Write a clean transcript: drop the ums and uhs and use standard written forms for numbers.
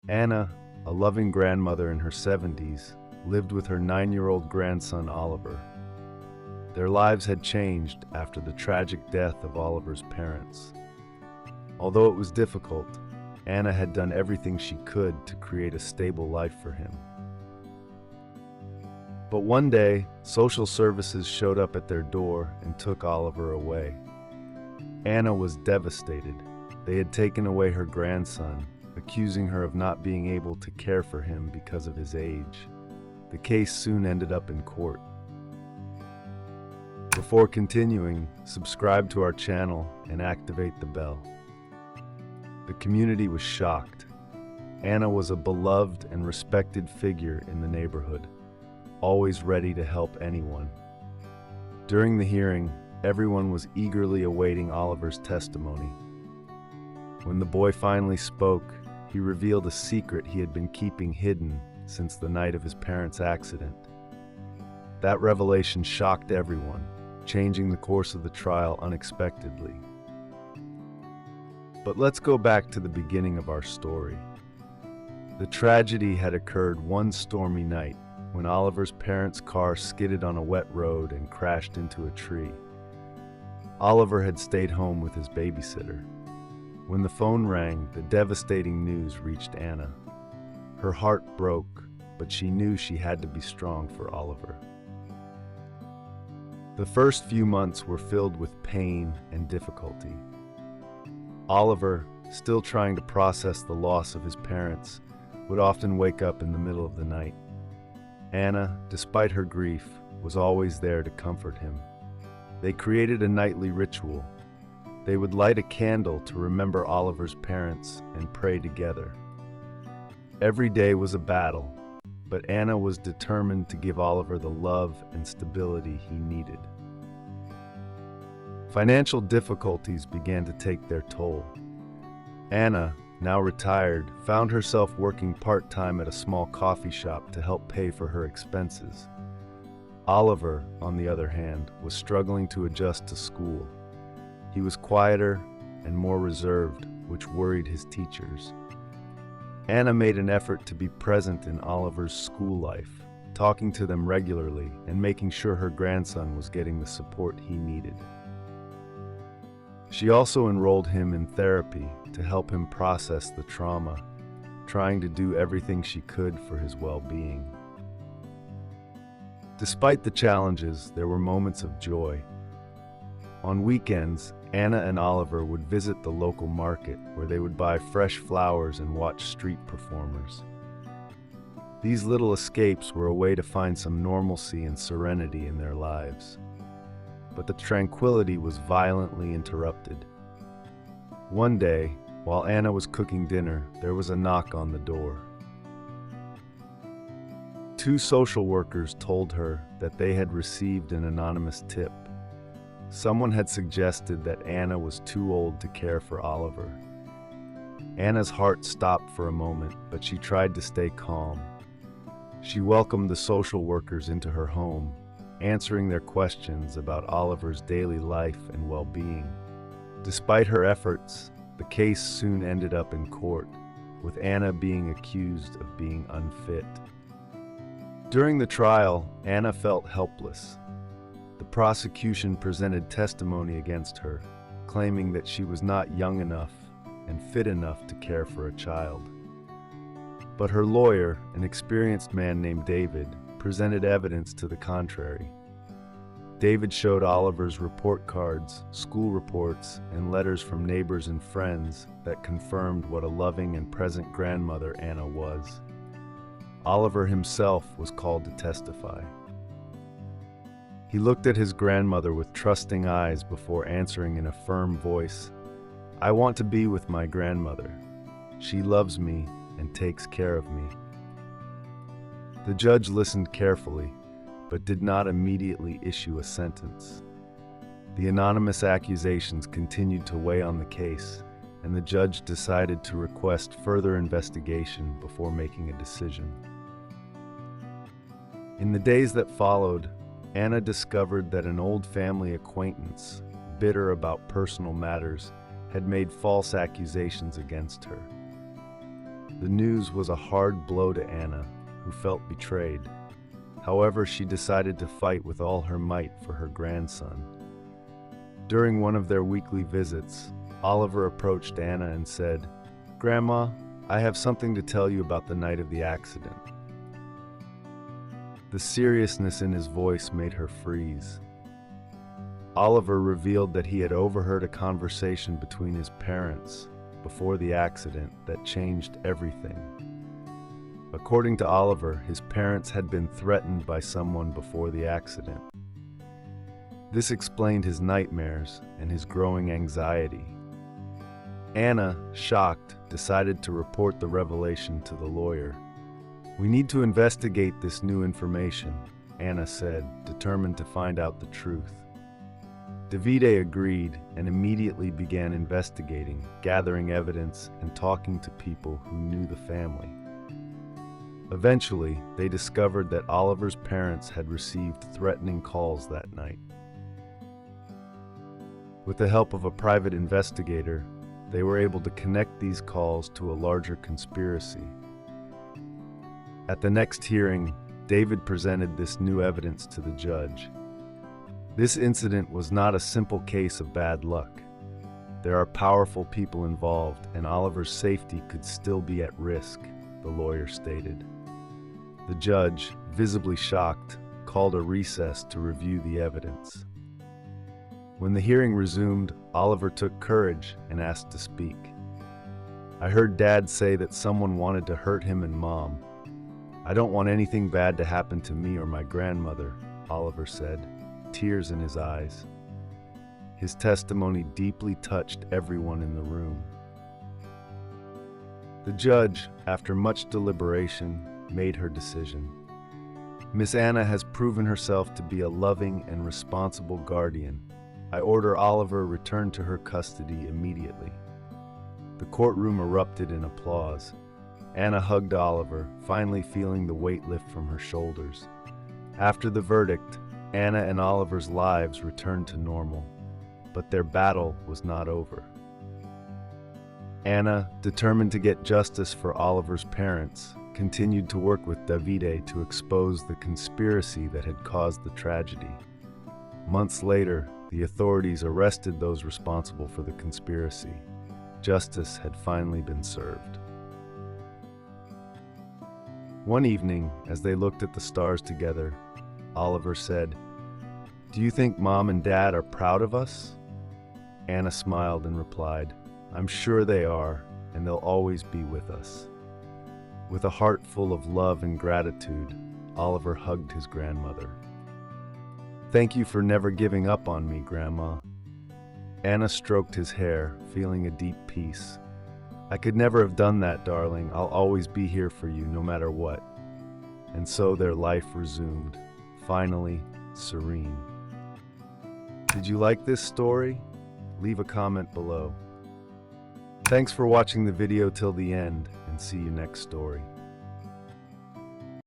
Anna, a loving grandmother in her 70s, lived with her 9-year-old grandson Oliver. Their lives had changed after the tragic death of Oliver's parents. Although it was difficult, Anna had done everything she could to create a stable life for him. But one day, social services showed up at their door and took Oliver away. Anna was devastated. They had taken away her grandson, accusing her of not being able to care for him because of his age. The case soon ended up in court. Before continuing, subscribe to our channel and activate the bell. The community was shocked. Anna was a beloved and respected figure in the neighborhood, always ready to help anyone. During the hearing, everyone was eagerly awaiting Oliver's testimony. When the boy finally spoke, he revealed a secret he had been keeping hidden since the night of his parents' accident. That revelation shocked everyone, changing the course of the trial unexpectedly. But let's go back to the beginning of our story. The tragedy had occurred one stormy night when Oliver's parents' car skidded on a wet road and crashed into a tree. Oliver had stayed home with his babysitter. When the phone rang, the devastating news reached Anna. Her heart broke, but she knew she had to be strong for Oliver. The first few months were filled with pain and difficulty. Oliver, still trying to process the loss of his parents, would often wake up in the middle of the night. Anna, despite her grief, was always there to comfort him. They created a nightly ritual. They would light a candle to remember Oliver's parents and pray together. Every day was a battle, but Anna was determined to give Oliver the love and stability he needed. Financial difficulties began to take their toll. Anna, now retired, found herself working part-time at a small coffee shop to help pay for her expenses. Oliver, on the other hand, was struggling to adjust to school. He was quieter and more reserved, which worried his teachers. Anna made an effort to be present in Oliver's school life, talking to them regularly and making sure her grandson was getting the support he needed. She also enrolled him in therapy to help him process the trauma, trying to do everything she could for his well-being. Despite the challenges, there were moments of joy. On weekends, Anna and Oliver would visit the local market where they would buy fresh flowers and watch street performers. These little escapes were a way to find some normalcy and serenity in their lives. But the tranquility was violently interrupted. One day, while Anna was cooking dinner, there was a knock on the door. Two social workers told her that they had received an anonymous tip. Someone had suggested that Anna was too old to care for Oliver. Anna's heart stopped for a moment, but she tried to stay calm. She welcomed the social workers into her home, answering their questions about Oliver's daily life and well-being. Despite her efforts, the case soon ended up in court, with Anna being accused of being unfit. During the trial, Anna felt helpless. The prosecution presented testimony against her, claiming that she was not young enough and fit enough to care for a child. But her lawyer, an experienced man named David, presented evidence to the contrary. David showed Oliver's report cards, school reports, and letters from neighbors and friends that confirmed what a loving and present grandmother Anna was. Oliver himself was called to testify. He looked at his grandmother with trusting eyes before answering in a firm voice, "I want to be with my grandmother. She loves me and takes care of me." The judge listened carefully, but did not immediately issue a sentence. The anonymous accusations continued to weigh on the case, and the judge decided to request further investigation before making a decision. In the days that followed, Anna discovered that an old family acquaintance, bitter about personal matters, had made false accusations against her. The news was a hard blow to Anna, who felt betrayed. However, she decided to fight with all her might for her grandson. During one of their weekly visits, Oliver approached Anna and said, "Grandma, I have something to tell you about the night of the accident." The seriousness in his voice made her freeze. Oliver revealed that he had overheard a conversation between his parents before the accident that changed everything. According to Oliver, his parents had been threatened by someone before the accident. This explained his nightmares and his growing anxiety. Anna, shocked, decided to report the revelation to the lawyer. "We need to investigate this new information," Anna said, determined to find out the truth. Davide agreed and immediately began investigating, gathering evidence, and talking to people who knew the family. Eventually, they discovered that Oliver's parents had received threatening calls that night. With the help of a private investigator, they were able to connect these calls to a larger conspiracy. At the next hearing, David presented this new evidence to the judge. This incident was not a simple case of bad luck. There are powerful people involved, and Oliver's safety could still be at risk, the lawyer stated. The judge, visibly shocked, called a recess to review the evidence. When the hearing resumed, Oliver took courage and asked to speak. "I heard Dad say that someone wanted to hurt him and Mom. I don't want anything bad to happen to me or my grandmother," Oliver said, tears in his eyes. His testimony deeply touched everyone in the room. The judge, after much deliberation, made her decision. "Miss Anna has proven herself to be a loving and responsible guardian. I order Oliver returned to her custody immediately." The courtroom erupted in applause. Anna hugged Oliver, finally feeling the weight lift from her shoulders. After the verdict, Anna and Oliver's lives returned to normal, but their battle was not over. Anna, determined to get justice for Oliver's parents, continued to work with Davide to expose the conspiracy that had caused the tragedy. Months later, the authorities arrested those responsible for the conspiracy. Justice had finally been served. One evening, as they looked at the stars together, Oliver said, "Do you think Mom and Dad are proud of us?" Anna smiled and replied, "I'm sure they are, and they'll always be with us." With a heart full of love and gratitude, Oliver hugged his grandmother. "Thank you for never giving up on me, Grandma." Anna stroked his hair, feeling a deep peace. "I could never have done that, darling. I'll always be here for you, no matter what." And so their life resumed, finally serene. Did you like this story? Leave a comment below. Thanks for watching the video till the end, and see you next story.